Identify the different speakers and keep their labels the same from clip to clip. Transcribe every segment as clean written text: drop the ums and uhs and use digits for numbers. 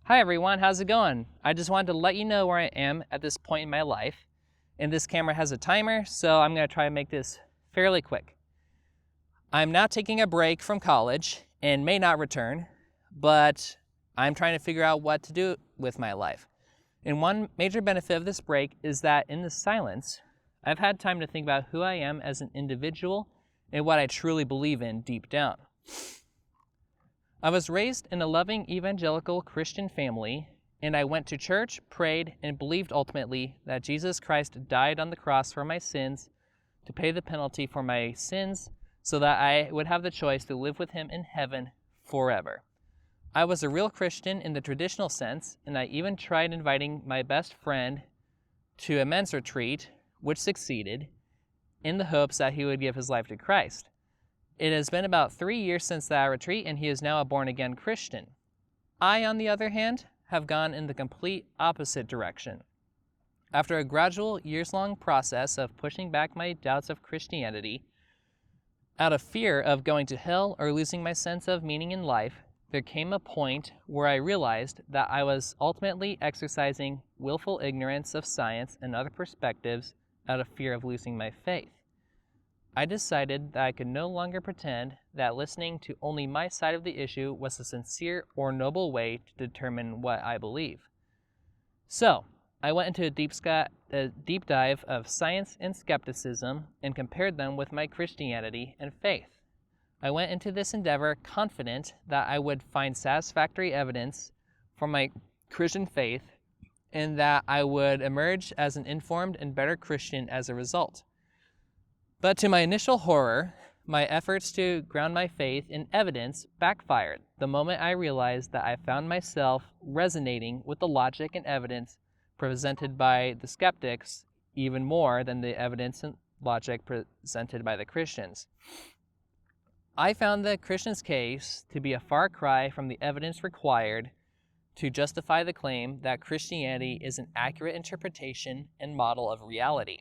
Speaker 1: Hi everyone, how's it going? I just wanted to let you know where I am at this point in my life. And this camera has a timer, so I'm going to try to make this fairly quick. I'm now taking a break from college and may not return, but I'm trying to figure out what to do with my life. And one major benefit of this break is that in the silence, I've had time to think about who I am as an individual and what I truly believe in deep down. I was raised in a loving evangelical Christian family, and I went to church, prayed, and believed ultimately that Jesus Christ died on the cross for my sins to pay the penalty for my sins so that I would have the choice to live with him in heaven forever. I was a real Christian in the traditional sense, and I even tried inviting my best friend to a men's retreat, which succeeded, in the hopes that he would give his life to Christ. It has been about 3 years since that retreat, and he is now a born-again Christian. I, on the other hand, have gone in the complete opposite direction. After a gradual, years-long process of pushing back my doubts of Christianity, out of fear of going to hell or losing my sense of meaning in life, there came a point where I realized that I was ultimately exercising willful ignorance of science and other perspectives out of fear of losing my faith. I decided that I could no longer pretend that listening to only my side of the issue was a sincere or noble way to determine what I believe. So, I went into a deep dive of science and skepticism and compared them with my Christianity and faith. I went into this endeavor confident that I would find satisfactory evidence for my Christian faith and that I would emerge as an informed and better Christian as a result. But to my initial horror, my efforts to ground my faith in evidence backfired the moment I realized that I found myself resonating with the logic and evidence presented by the skeptics even more than the evidence and logic presented by the Christians. I found the Christian's case to be a far cry from the evidence required to justify the claim that Christianity is an accurate interpretation and model of reality.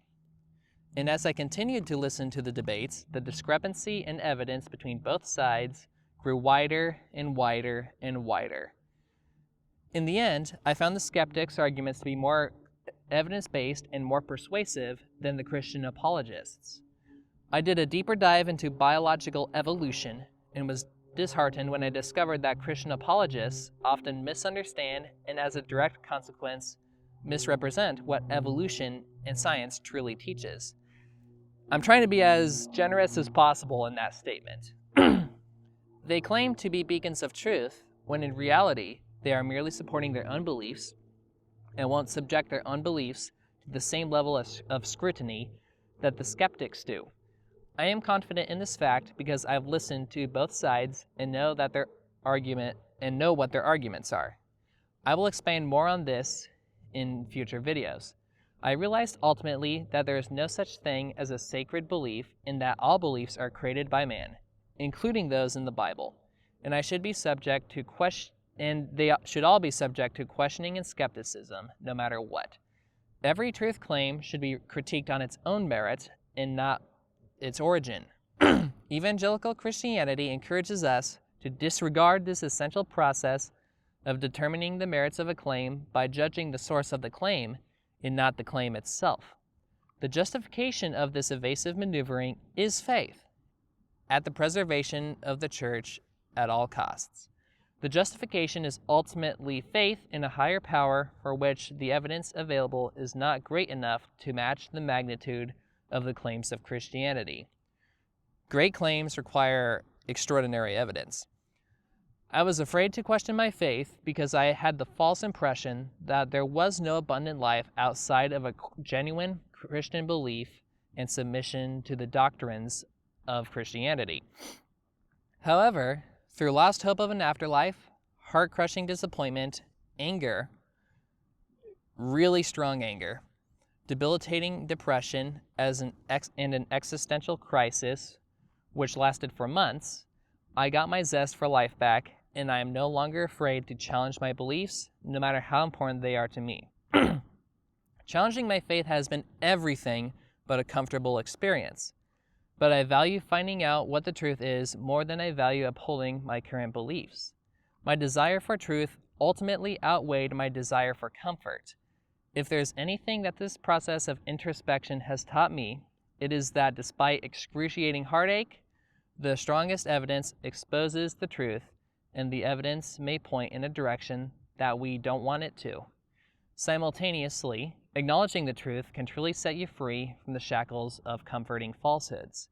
Speaker 1: And as I continued to listen to the debates, the discrepancy in evidence between both sides grew wider and wider and wider. In the end, I found the skeptics' arguments to be more evidence-based and more persuasive than the Christian apologists. I did a deeper dive into biological evolution and was disheartened when I discovered that Christian apologists often misunderstand and, as a direct consequence, misrepresent what evolution and science truly teaches. I'm trying to be as generous as possible in that statement. They claim to be beacons of truth, when in reality, they are merely supporting their own beliefs and won't subject their own beliefs to the same level of scrutiny that the skeptics do. I am confident in this fact because I've listened to both sides and know what their arguments are. I will expand more on this in future videos. I realized ultimately that there is no such thing as a sacred belief in that all beliefs are created by man, including those in the Bible, and they should all be subject to questioning and skepticism, no matter what. Every truth claim should be critiqued on its own merit and not its origin. Evangelical Christianity encourages us to disregard this essential process of determining the merits of a claim by judging the source of the claim and not the claim itself. The justification of this evasive maneuvering is faith, at the preservation of the church at all costs. The justification is ultimately faith in a higher power for which the evidence available is not great enough to match the magnitude of the claims of Christianity. Great claims require extraordinary evidence. I was afraid to question my faith because I had the false impression that there was no abundant life outside of a genuine Christian belief and submission to the doctrines of Christianity. However, through lost hope of an afterlife, heart-crushing disappointment, anger, really strong anger, debilitating depression and an existential crisis, which lasted for months, I got my zest for life back, and I am no longer afraid to challenge my beliefs, no matter how important they are to me. Challenging my faith has been everything but a comfortable experience, but I value finding out what the truth is more than I value upholding my current beliefs. My desire for truth ultimately outweighed my desire for comfort. If there's anything that this process of introspection has taught me, it is that despite excruciating heartache, the strongest evidence exposes the truth, and the evidence may point in a direction that we don't want it to. Simultaneously, acknowledging the truth can truly set you free from the shackles of comforting falsehoods.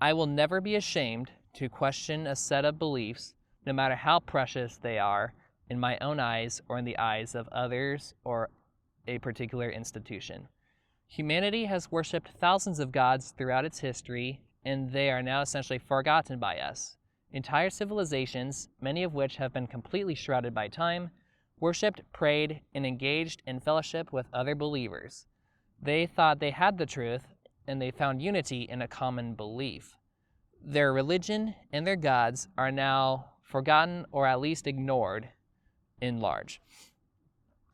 Speaker 1: I will never be ashamed to question a set of beliefs, no matter how precious they are in my own eyes or in the eyes of others or a particular institution. Humanity has worshipped thousands of gods throughout its history, and they are now essentially forgotten by us. Entire civilizations, many of which have been completely shrouded by time, worshipped, prayed, and engaged in fellowship with other believers. They thought they had the truth, and they found unity in a common belief. Their religion and their gods are now forgotten or at least ignored in large.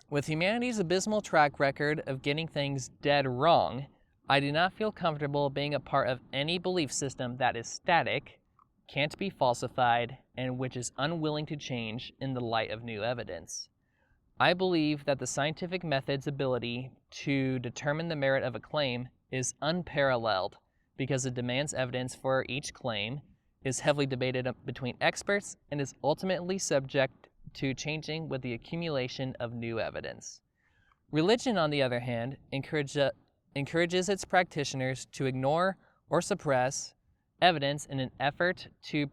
Speaker 1: With humanity's abysmal track record of getting things dead wrong, I do not feel comfortable being a part of any belief system that is static, can't be falsified, and which is unwilling to change in the light of new evidence. I believe that the scientific method's ability to determine the merit of a claim is unparalleled because it demands evidence for each claim, is heavily debated between experts, and is ultimately subject to changing with the accumulation of new evidence. Religion, on the other hand, encourages its practitioners to ignore or suppress evidence in an effort to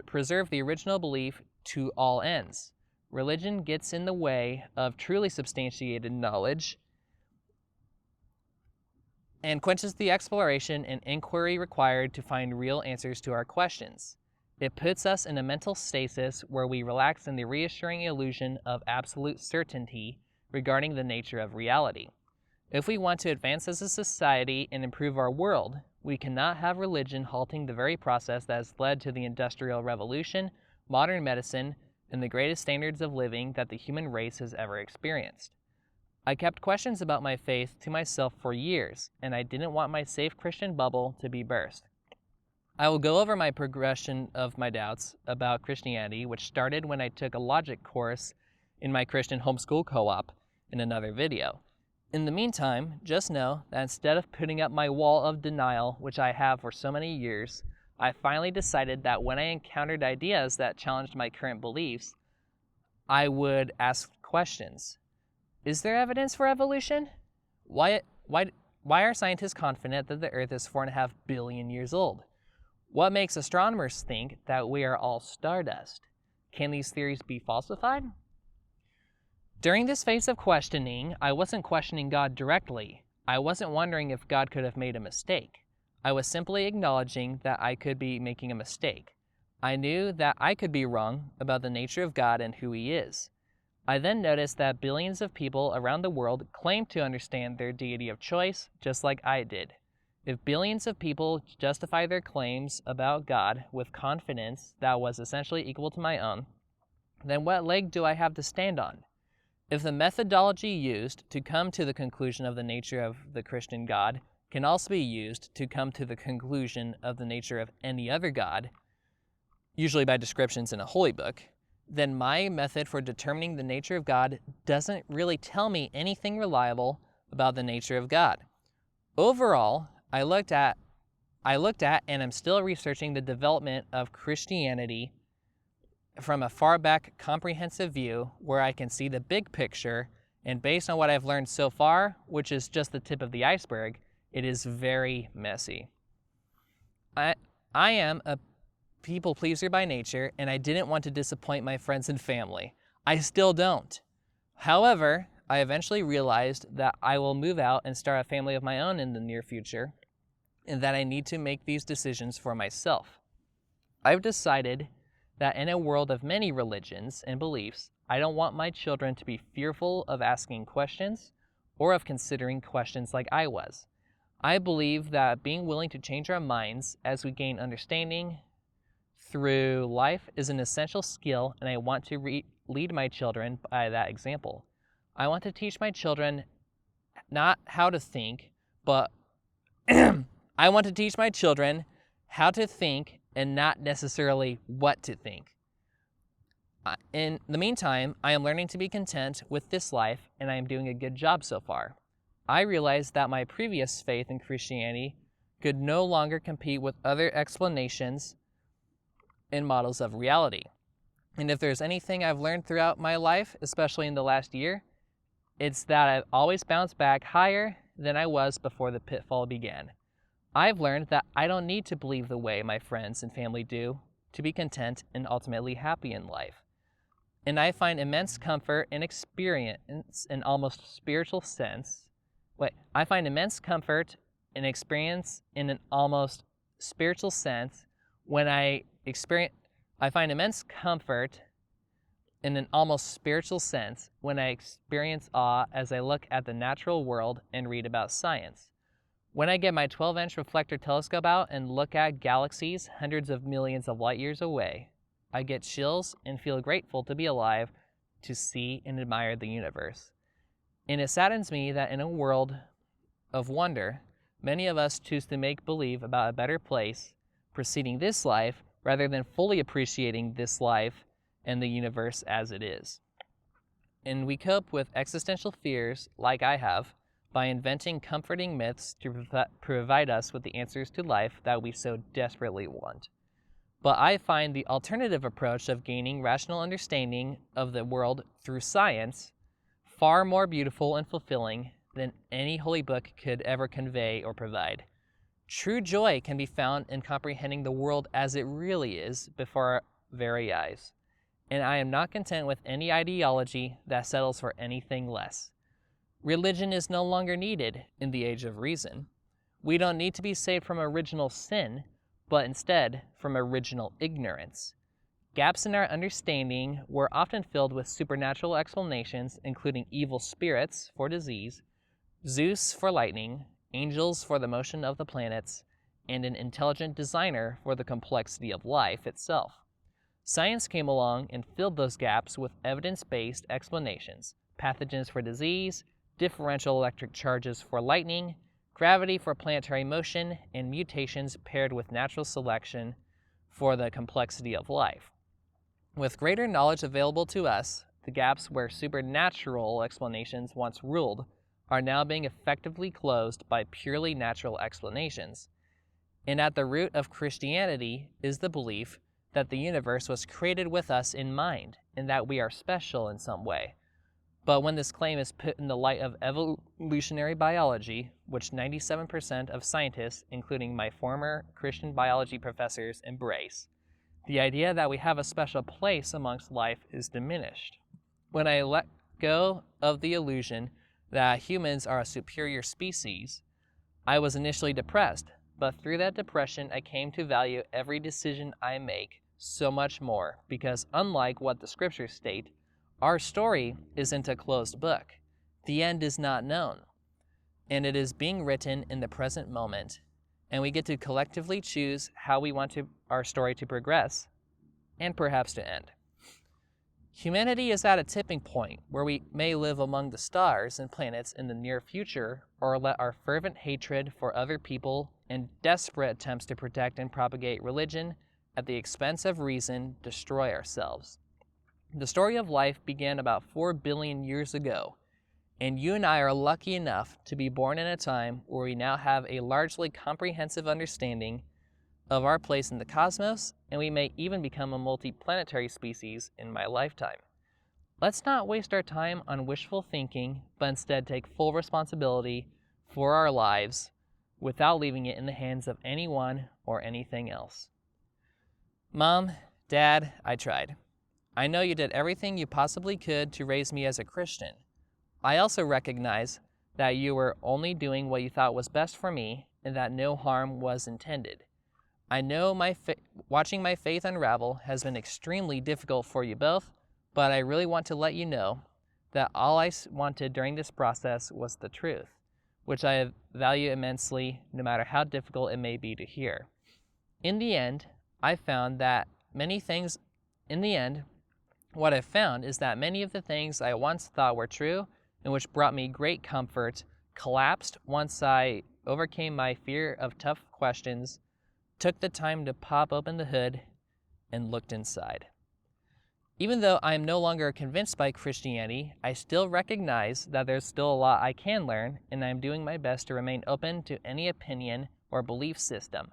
Speaker 1: preserve the original belief to all ends. Religion gets in the way of truly substantiated knowledge and quenches the exploration and inquiry required to find real answers to our questions. It puts us in a mental stasis where we relax in the reassuring illusion of absolute certainty regarding the nature of reality. If we want to advance as a society and improve our world, we cannot have religion halting the very process that has led to the Industrial Revolution, modern medicine, and the greatest standards of living that the human race has ever experienced. I kept questions about my faith to myself for years, and I didn't want my safe Christian bubble to be burst. I will go over my progression of my doubts about Christianity, which started when I took a logic course in my Christian homeschool co-op in another video. In the meantime, just know that instead of putting up my wall of denial, which I have for so many years, I finally decided that when I encountered ideas that challenged my current beliefs, I would ask questions. Is there evidence for evolution? Why are scientists confident that the Earth is 4.5 billion years old? What makes astronomers think that we are all stardust? Can these theories be falsified? During this phase of questioning, I wasn't questioning God directly. I wasn't wondering if God could have made a mistake. I was simply acknowledging that I could be making a mistake. I knew that I could be wrong about the nature of God and who He is. I then noticed that billions of people around the world claimed to understand their deity of choice just like I did. If billions of people justify their claims about God with confidence that was essentially equal to my own, then what leg do I have to stand on? If the methodology used to come to the conclusion of the nature of the Christian God can also be used to come to the conclusion of the nature of any other God, usually by descriptions in a holy book, then my method for determining the nature of God doesn't really tell me anything reliable about the nature of God. Overall, I looked at and I'm still researching the development of Christianity from a far back comprehensive view where I can see the big picture, and based on what I've learned so far, which is just the tip of the iceberg, it is very messy. I am a people pleaser by nature, and I didn't want to disappoint my friends and family. I still don't. However, I eventually realized that I will move out and start a family of my own in the near future, and that I need to make these decisions for myself. I've decided that in a world of many religions and beliefs, I don't want my children to be fearful of asking questions or of considering questions like I was. I believe that being willing to change our minds as we gain understanding through life is an essential skill, and I want to lead my children by that example. I want to teach my children not how to think, but I want to teach my children how to think and not necessarily what to think. In the meantime, I am learning to be content with this life, and I am doing a good job so far. I realized that my previous faith in Christianity could no longer compete with other explanations and models of reality. And if there's anything I've learned throughout my life, especially in the last year, it's that I've always bounced back higher than I was before the pitfall began. I've learned that I don't need to believe the way my friends and family do to be content and ultimately happy in life. And I find immense comfort and experience in almost spiritual sense. I find immense comfort and experience in an almost spiritual sense when I find immense comfort in an almost spiritual sense when I experience awe as I look at the natural world and read about science. When I get my 12-inch reflector telescope out and look at galaxies hundreds of millions of light years away, I get chills and feel grateful to be alive to see and admire the universe. And it saddens me that in a world of wonder, many of us choose to make believe about a better place preceding this life rather than fully appreciating this life and the universe as it is. And we cope with existential fears, like I have, by inventing comforting myths to provide us with the answers to life that we so desperately want. But I find the alternative approach of gaining rational understanding of the world through science far more beautiful and fulfilling than any holy book could ever convey or provide. True joy can be found in comprehending the world as it really is before our very eyes. And I am not content with any ideology that settles for anything less. Religion is no longer needed in the age of reason. We don't need to be saved from original sin, but instead from original ignorance. Gaps in our understanding were often filled with supernatural explanations, including evil spirits for disease, Zeus for lightning, angels for the motion of the planets, and an intelligent designer for the complexity of life itself. Science came along and filled those gaps with evidence-based explanations, pathogens for disease, differential electric charges for lightning, gravity for planetary motion, and mutations paired with natural selection for the complexity of life. With greater knowledge available to us, the gaps where supernatural explanations once ruled are now being effectively closed by purely natural explanations. And at the root of Christianity is the belief that the universe was created with us in mind and that we are special in some way. But when this claim is put in the light of evolutionary biology, which 97% of scientists, including my former Christian biology professors, embrace, the idea that we have a special place amongst life is diminished. When I let go of the illusion that humans are a superior species, I was initially depressed, but through that depression I came to value every decision I make so much more, because unlike what the scriptures state, our story isn't a closed book. The end is not known, and it is being written in the present moment, and we get to collectively choose how we want our story to progress, and perhaps to end. Humanity is at a tipping point where we may live among the stars and planets in the near future, or let our fervent hatred for other people and desperate attempts to protect and propagate religion at the expense of reason destroy ourselves. The story of life began about 4 billion years ago, and you and I are lucky enough to be born in a time where we now have a largely comprehensive understanding of our place in the cosmos, and we may even become a multi-planetary species in my lifetime. Let's not waste our time on wishful thinking, but instead take full responsibility for our lives without leaving it in the hands of anyone or anything else. Mom, Dad, I tried. I know you did everything you possibly could to raise me as a Christian. I also recognize that you were only doing what you thought was best for me and that no harm was intended. I know watching my faith unravel has been extremely difficult for you both, but I really want to let you know that all I wanted during this process was the truth, which I value immensely no matter how difficult it may be to hear. In the end, what I've found is that many of the things I once thought were true and which brought me great comfort collapsed once I overcame my fear of tough questions, took the time to pop open the hood, and looked inside. Even though I am no longer convinced by Christianity, I still recognize that there's still a lot I can learn, and I am doing my best to remain open to any opinion or belief system.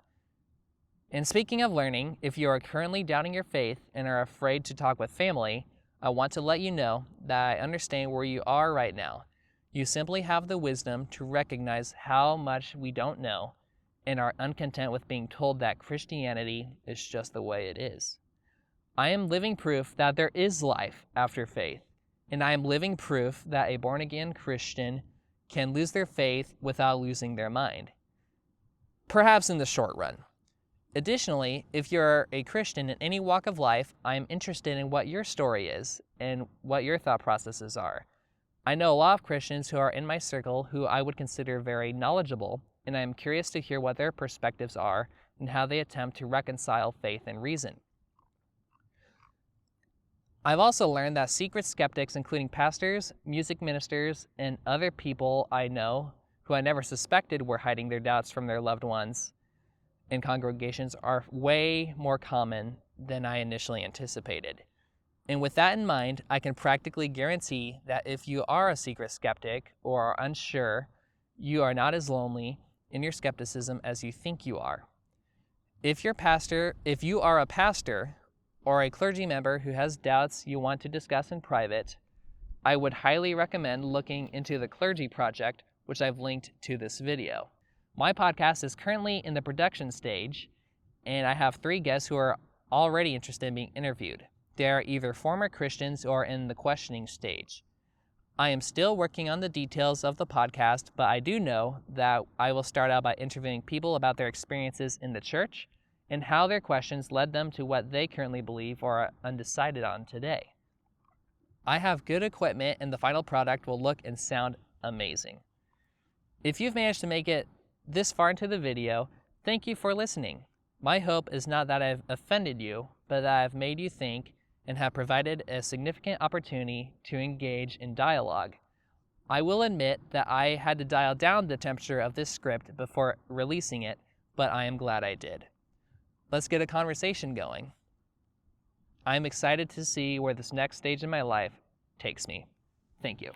Speaker 1: And speaking of learning, if you are currently doubting your faith and are afraid to talk with family, I want to let you know that I understand where you are right now. You simply have the wisdom to recognize how much we don't know and are uncontent with being told that Christianity is just the way it is. I am living proof that there is life after faith, and I am living proof that a born-again Christian can lose their faith without losing their mind. Perhaps in the short run. Additionally, if you're a Christian in any walk of life, I am interested in what your story is and what your thought processes are. I know a lot of Christians who are in my circle who I would consider very knowledgeable, and I am curious to hear what their perspectives are and how they attempt to reconcile faith and reason. I've also learned that secret skeptics, including pastors, music ministers, and other people I know who I never suspected were hiding their doubts from their loved ones in congregations, are way more common than I initially anticipated. And with that in mind, I can practically guarantee that if you are a secret skeptic or are unsure, you are not as lonely in your skepticism as you think you are. If you are a pastor or a clergy member who has doubts you want to discuss in private, I would highly recommend looking into the Clergy Project, which I've linked to this video. My podcast is currently in the production stage, and I have 3 guests who are already interested in being interviewed. They are either former Christians or in the questioning stage. I am still working on the details of the podcast, but I do know that I will start out by interviewing people about their experiences in the church and how their questions led them to what they currently believe or are undecided on today. I have good equipment, and the final product will look and sound amazing. If you've managed to make it this far into the video, thank you for listening. My hope is not that I've offended you, but that I've made you think and have provided a significant opportunity to engage in dialogue. I will admit that I had to dial down the temperature of this script before releasing it, but I am glad I did. Let's get a conversation going. I'm excited to see where this next stage in my life takes me. Thank you.